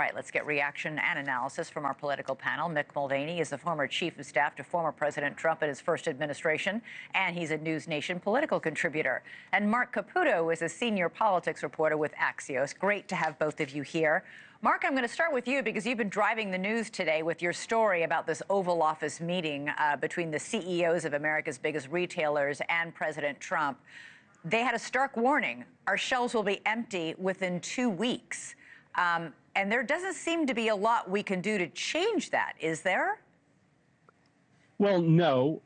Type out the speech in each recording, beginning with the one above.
right, let's get reaction and analysis from our political panel. Mick Mulvaney is the former chief of staff to former President Trump in his first administration, and he's a NewsNation political contributor. And Marc Caputo is a senior politics reporter with Axios. Great to have both of you here. Marc, I'm going to start with you because you've been driving the news today with your story about this Oval Office meeting between the CEOs of America's biggest retailers and President Trump. They had a stark warning. Our shelves will be empty within 2 weeks. And there doesn't seem to be a lot we can do to change that, is there? Well, no.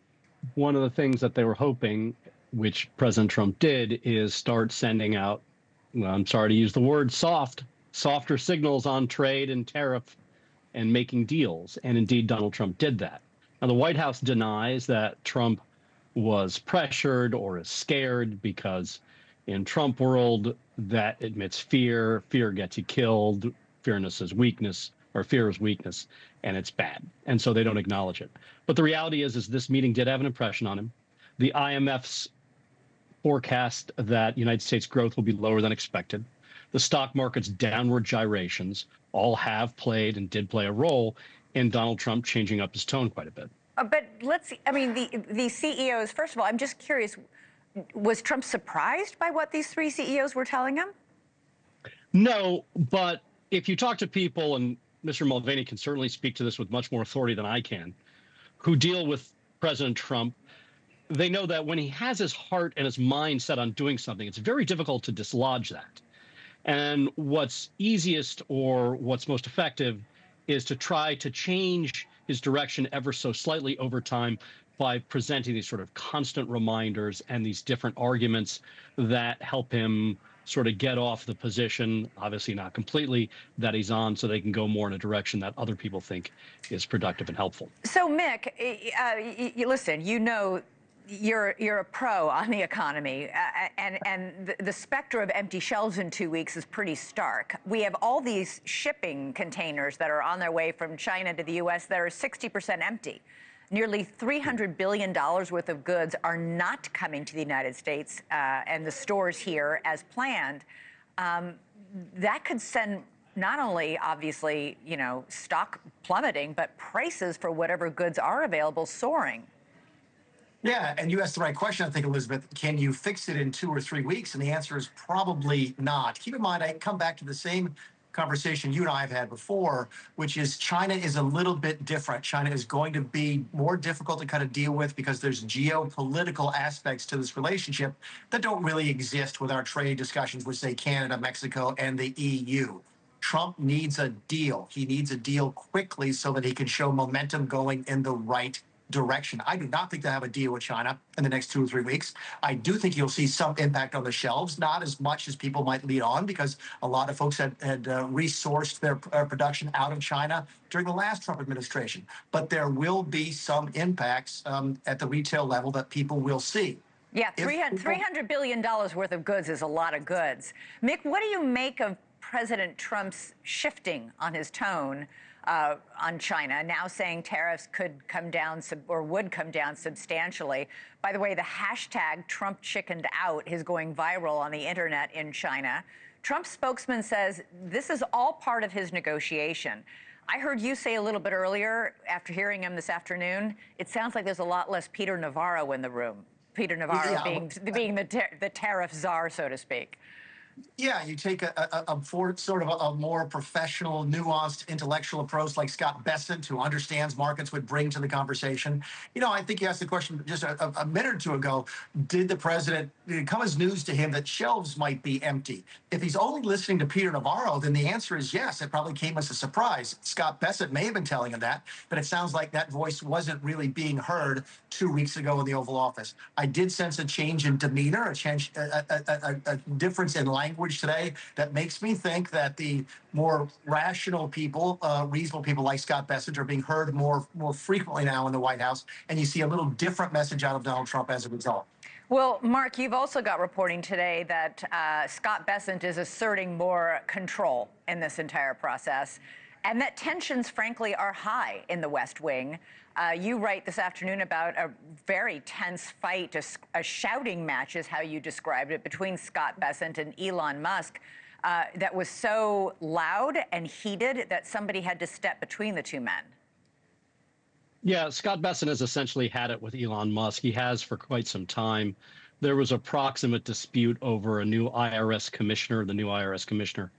One of the things that they were hoping, which President Trump did, is start sending out, well, I'm sorry to use the word softer signals on trade and tariff and making deals. And indeed, Donald Trump did that. Now, the White House denies that Trump was pressured or is scared because in Trump world, that admits fear. Fear gets you killed. Fearness is weakness, or fear is weakness, and it's bad. And so they don't acknowledge it. But the reality is this meeting did have an impression on him. The IMF's forecast that United States growth will be lower than expected. The stock market's downward gyrations all have played and did play a role in Donald Trump changing up his tone quite a bit. But the CEOs, first of all, I'm just curious, was Trump surprised by what these three CEOs were telling him? No, but if you talk to people, and Mr. Mulvaney can certainly speak to this with much more authority than I can, who deal with President Trump, they know that when he has his heart and his mind set on doing something, it's very difficult to dislodge that. And what's easiest or what's most effective is to try to change his direction ever so slightly over time by presenting these sort of constant reminders and these different arguments that help him sort of get off the position, obviously not completely, that he's on, so they can go more in a direction that other people think is productive and helpful. So, Mick, listen, you know, you're a pro on the economy, and the specter of empty shelves in 2 weeks is pretty stark. We have all these shipping containers that are on their way from China to the U.S. that are 60% empty. Nearly $300 billion worth of goods are not coming to the United States and the stores here as planned. That could send not only, obviously, you know, stock plummeting, but prices for whatever goods are available soaring. Yeah, and you asked the right question, I think, Elizabeth. Can you fix it in 2 or 3 weeks? And the answer is probably not. Keep in mind, I come back to the same conversation you and I have had before, which is China is a little bit different. China is going to be more difficult to kind of deal with because there's geopolitical aspects to this relationship that don't really exist with our trade discussions with, say, Canada, Mexico, and the EU. Trump needs a deal. He needs a deal quickly so that he can show momentum going in the right direction. I do not think they'll have a deal with China in the next 2 or 3 weeks. I do think you'll see some impact on the shelves, not as much as people might lead on, because a lot of folks had resourced their production out of China during the last Trump administration. But there will be some impacts at the retail level that people will see. Yeah, $300 billion worth of goods is a lot of goods. Mick, what do you make of President Trump's shifting on his tone on China, now saying tariffs could come down or would come down substantially? By the way, the hashtag Trump chickened out is going viral on the internet in China. Trump's spokesman says this is all part of his negotiation. I heard you say a little bit earlier, after hearing him this afternoon, it sounds like there's a lot less Peter Navarro in the room. Peter Navarro being the tariff czar, so to speak. Yeah, you take a more professional, nuanced, intellectual approach like Scott Bessent, who understands markets, would bring to the conversation. You know, I think you asked the question just a minute or two ago, did the president, did it come as news to him that shelves might be empty? If he's only listening to Peter Navarro, then the answer is yes. It probably came as a surprise. Scott Bessent may have been telling him that, but it sounds like that voice wasn't really being heard 2 weeks ago in the Oval Office. I did sense a change in demeanor, a difference in language today that makes me think that the more rational people, reasonable people like Scott Bessent are being heard more frequently now in the White House, and you see a little different message out of Donald Trump as a result. Well, Marc, you've also got reporting today that Scott Bessent is asserting more control in this entire process, and that tensions, frankly, are high in the West Wing. You write this afternoon about a very tense fight, a shouting match is how you described it, between Scott Bessent and Elon Musk that was so loud and heated that somebody had to step between the two men. Yeah, Scott Bessent has essentially had it with Elon Musk. He has for quite some time. There was a proximate dispute over a new IRS commissioner, the new IRS commissioner.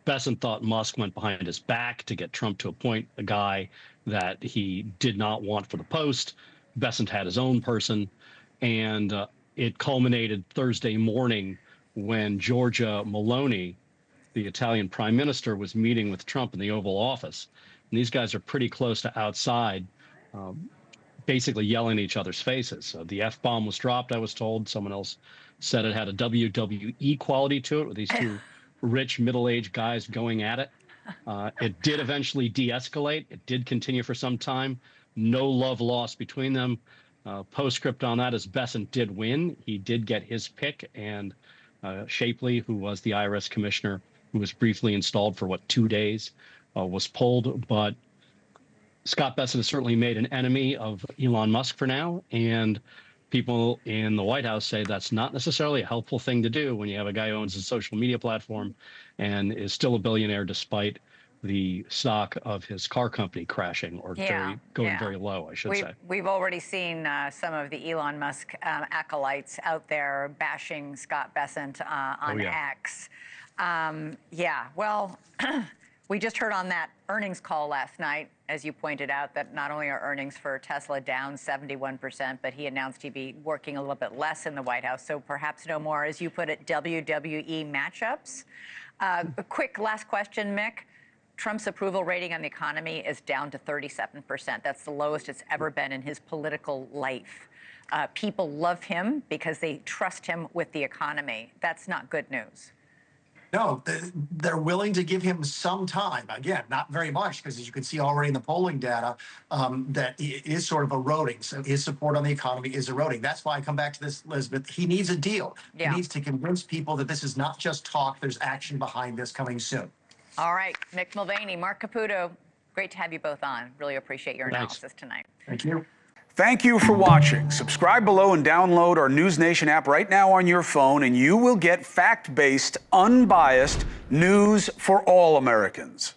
Bessent thought Musk went behind his back to get Trump to appoint a guy that he did not want for the post. Bessent had his own person, and it culminated Thursday morning when Giorgia Meloni, the Italian prime minister, was meeting with Trump in the Oval Office. And these guys are pretty close to outside, basically yelling in each other's faces. So the F-bomb was dropped, I was told. Someone else said it had a WWE quality to it with these two rich middle-aged guys going at it. It did eventually de-escalate. It did continue for some time. No love lost between them. Postscript on that is Bessent did win. He did get his pick, and Shapley, who was the IRS commissioner, who was briefly installed for, 2 days, was pulled. But Scott Bessent has certainly made an enemy of Elon Musk for now, and people in the White House say that's not necessarily a helpful thing to do when you have a guy who owns a social media platform and is still a billionaire despite the stock of his car company crashing or going very low, I should say. We've already seen some of the Elon Musk acolytes out there bashing Scott Bessent on X. Well, we just heard on that earnings call last night, as you pointed out, that not only are earnings for Tesla down 71%, but he announced he'd be working a little bit less in the White House, so perhaps no more, as you put it, WWE matchups. A quick last question, Mick. Trump's approval rating on the economy is down to 37%. That's the lowest it's ever been in his political life. People love him because they trust him with the economy. That's not good news. No, they're willing to give him some time. Again, not very much, because as you can see already in the polling data, that it is sort of eroding. So his support on the economy is eroding. That's why I come back to this, Elizabeth. He needs a deal. He needs to convince people that this is not just talk. There's action behind this coming soon. All right, Mick Mulvaney, Marc Caputo, great to have you both on. Really appreciate your analysis tonight. Thank you. Thank you for watching. Subscribe below and download our NewsNation app right now on your phone, and you will get fact-based, unbiased news for all Americans.